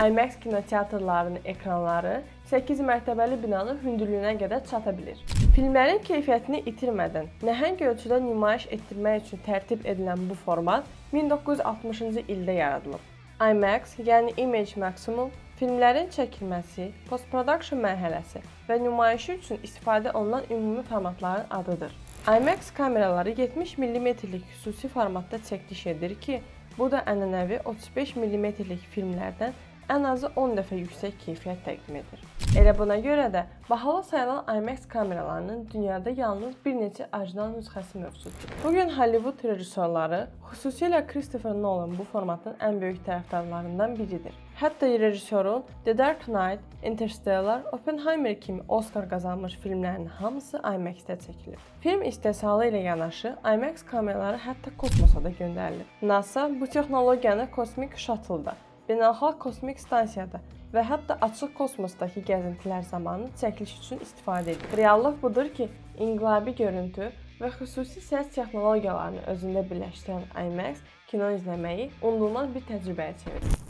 IMAX kinoteatrlarının ekranları 8 mərtəbəli binanın hündürlüyünə qədər çata bilir. Filmlərin keyfiyyətini itirmədən nəhəng ölçüdə nümayiş etdirmək üçün tərtib edilən bu format 1960-cı ildə yaradılıb. IMAX, yəni Image Maximum, filmlərin çəkilməsi, post-production mərhələsi və nümayişi üçün istifadə olunan ümumi formatların adıdır. IMAX kameraları 70 mm-lik xüsusi formatda çəkiliş edir ki, bu da ənənəvi 35 mm-lik filmlərdən ən azı 10 dəfə yüksək keyfiyyət təqdim edir. Elə buna görə də bahalı sayılan IMAX kameralarının dünyada yalnız bir neçə orijinal nüsxəsi mövcuddur. Bugün Hollywood rejissorları, xüsusilə Christopher Nolan bu formatın ən böyük tərəfdarlarından biridir. Hətta rejissorun The Dark Knight, Interstellar, Oppenheimer kimi Oscar qazanmış filmlərin hamısı IMAX-də çəkilir. Film istehsalı ilə yanaşı, IMAX kameraları hətta kosmosa da göndərilir. NASA bu texnologiyanı kosmik şatılda, beynəlxalq kosmik stansiyada və hətta açıq kosmosdakı gəzintilər zamanı çəkiliş üçün istifadə edir. Reallıq budur ki, inqilabi görüntü və xüsusi səs texnologiyalarını özündə birləşdirən IMAX kino izləməyi unudulmaz bir təcrübəyə çevirir.